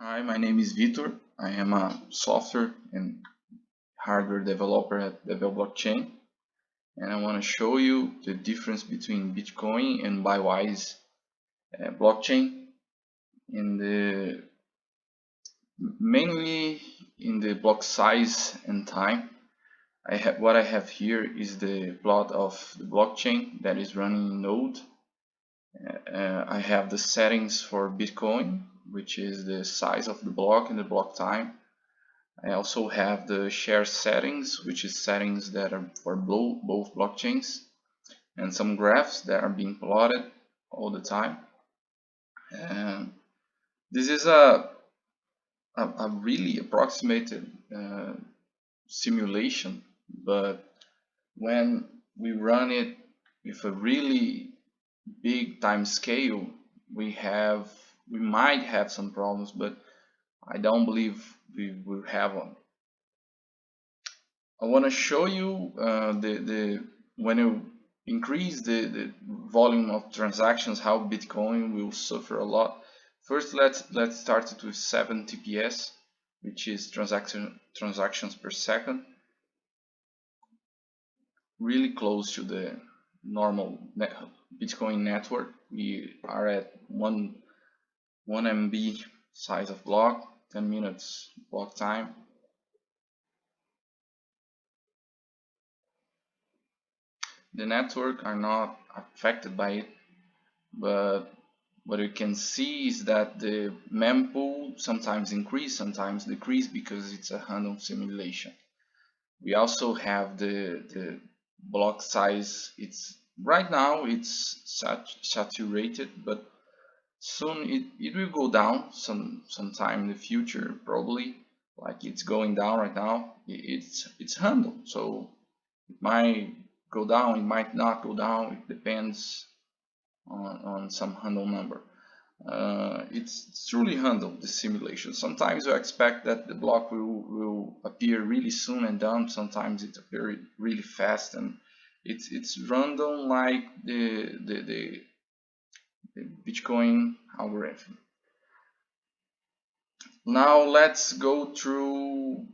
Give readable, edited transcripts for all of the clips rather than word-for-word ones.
Hi, my name is Vitor. I am a software and hardware developer at Devel Blockchain, and I want to show you the difference between Bitcoin and Bywise blockchain in the mainly in the block size and time. What I have here is the plot of the blockchain that is running in Node. I have the settings for Bitcoin, which is the size of the block and the block time. I also have the share settings, which is settings that are for both blockchains, and some graphs that are being plotted all the time. And this is a really approximated simulation, but when we run it with a really big time scale, we might have some problems, but I don't believe we will have one. I want to show you the when you increase the volume of transactions, how Bitcoin will suffer a lot. First, let's start it with 7 TPS, which is transactions per second, really close to the normal Bitcoin network. We are at 1 MB size of block, 10 minutes block time. The network are not affected by it, but what you can see is that the mempool sometimes increase, sometimes decrease because it's a random simulation. We also have the block size. It's right now it's saturated, but soon it will go down sometime in the future, probably. Like it's going down right now. It's random, so it might go down, it might not go down. It depends on some random number. It's truly random, this simulation. Sometimes you expect that the block will appear really soon and done. Sometimes it appears really fast, and it's random like the Bitcoin algorithm. Now let's go through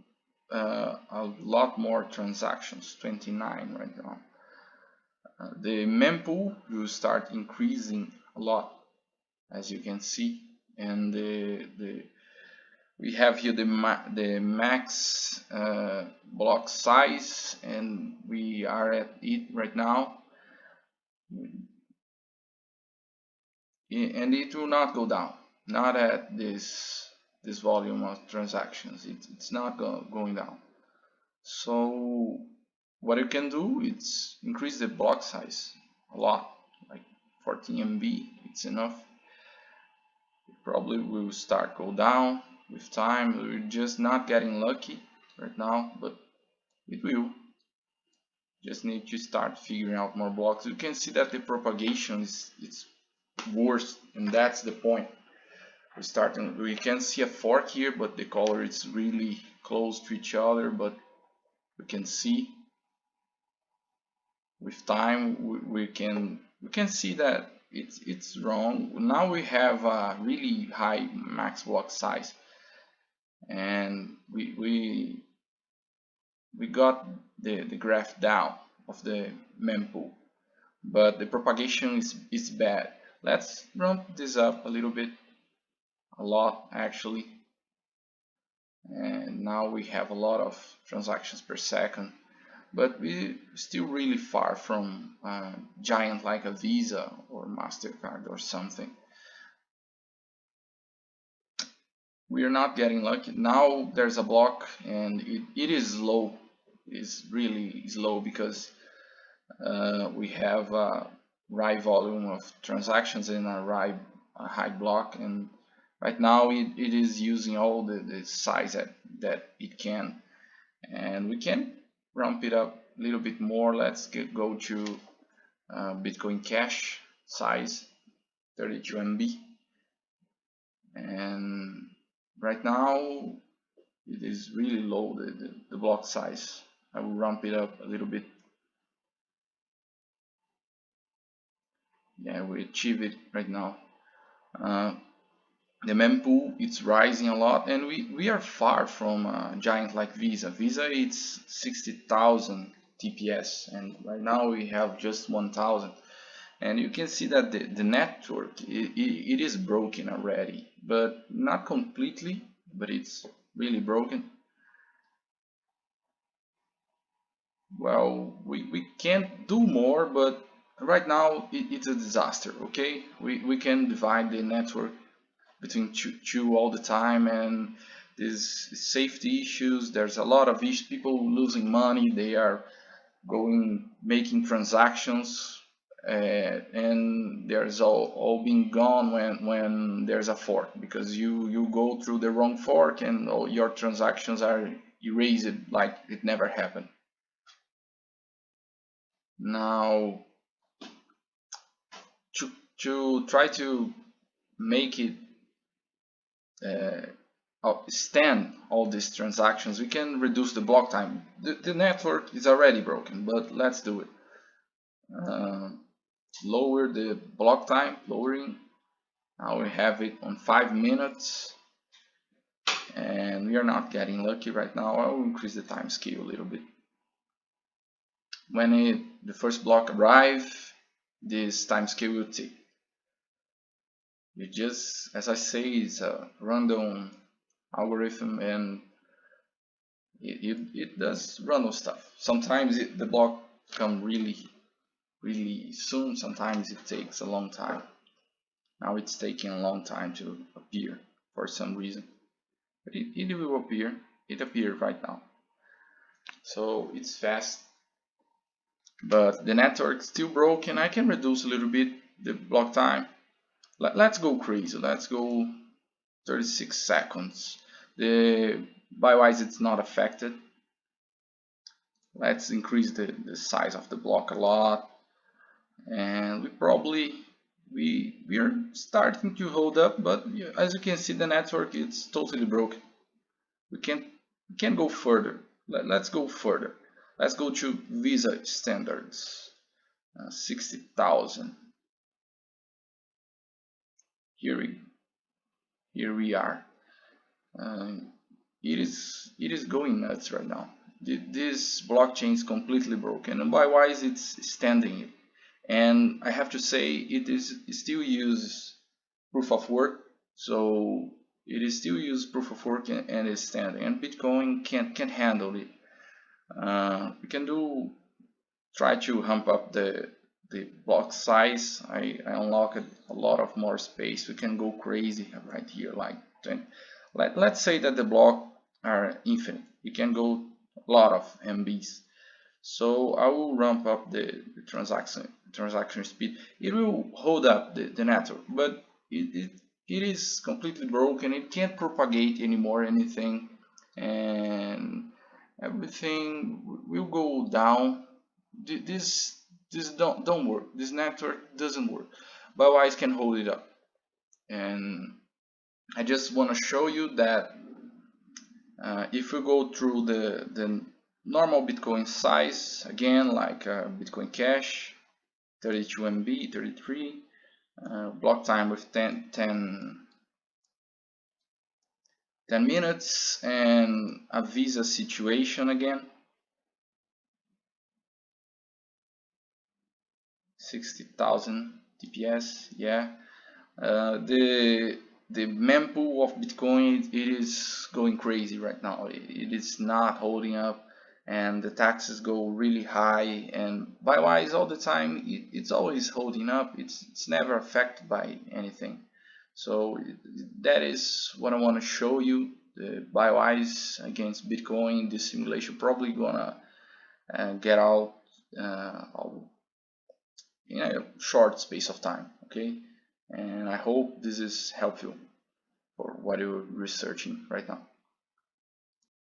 a lot more transactions, 29 right now. The mempool will start increasing a lot, as you can see, and we have here the max block size, and we are at it right now, and it will not go down, not at this volume of transactions. It's not going down. So what you can do is increase the block size a lot, like 14 MB. It's enough. It probably will start go down with time. We're just not getting lucky right now, but it will. Just need to start figuring out more blocks. You can see that the propagation is it's worse, and that's the point. We can see a fork here, but the color is really close to each other. But we can see with time we can see that it's wrong. Now we have a really high max block size, and we got the graph down of the mempool, but the propagation is bad. Let's ramp this up a little bit, a lot actually, and now we have a lot of transactions per second, but we're still really far from a giant like a Visa or MasterCard or something. We are not getting lucky. Now there's a block, and it is low. It's really slow because we have a high volume of transactions in a high block, and right now it is using all the size that it can, and we can ramp it up a little bit more. Let's go to Bitcoin Cash size 32 MB, and right now it is really low, the block size. I will ramp it up a little bit. Yeah, we achieve it right now. The mempool it's rising a lot, and we are far from a giant like Visa. Visa it's 60,000 TPS, and right now we have just 1,000. And you can see that the network it is broken already, but not completely, but it's really broken. Well, we can't do more, but right now it's a disaster. Okay, we can divide the network between two all the time, and these safety issues, there's a lot of issues, people losing money, they are going making transactions, and there's all being gone when there's a fork, because you go through the wrong fork and all your transactions are erased like it never happened. Now, to try to make it stand all these transactions, we can reduce the block time. The network is already broken, but let's do it. Lower the block time, lowering. Now we have it on 5 minutes, and we are not getting lucky right now. I will increase the time scale a little bit. When the first block arrives, this time scale will tick. You just, as I say, it's a random algorithm, and it does random stuff. Sometimes the block come really soon, sometimes it takes a long time. Now it's taking a long time to appear for some reason, but it will appear. It appeared right now, so it's fast, but the network still broken. I can reduce a little bit the block time. Let's go crazy, let's go 36 seconds. The Bywise it's not affected. Let's increase the size of the block a lot, and we are starting to hold up, but as you can see, the network it's totally broken. We can't go further. Let's go further. Let's go to Visa standards. 60,000. Here we are. It is going nuts right now. This blockchain is completely broken, and Bywise it's standing it. And I have to say it still uses proof of work, so it is still uses proof of work and is standing. And Bitcoin can't handle it. We can try to hump up the block size. I unlocked a lot of more space. We can go crazy right here, like 20. Let's say that the block are infinite. We can go a lot of MBs. So I will ramp up the transaction speed. It will hold up the network, but it is completely broken. It can't propagate anymore anything, and everything will go down. This don't work. This network doesn't work. Bywise can hold it up, and I just want to show you that if we go through the normal Bitcoin size again, like Bitcoin Cash, 32 MB, 33, block time with 10 minutes, and a Visa situation again, 60,000 TPS. Yeah, the mempool of Bitcoin it is going crazy right now. It is not holding up, and the taxes go really high. And Bywise all the time it's always holding up. It's never affected by anything. So that is what I want to show you. The Bywise against Bitcoin. This simulation probably gonna get out in a short space of time. Okay, and I hope this is helpful for what you're researching right now.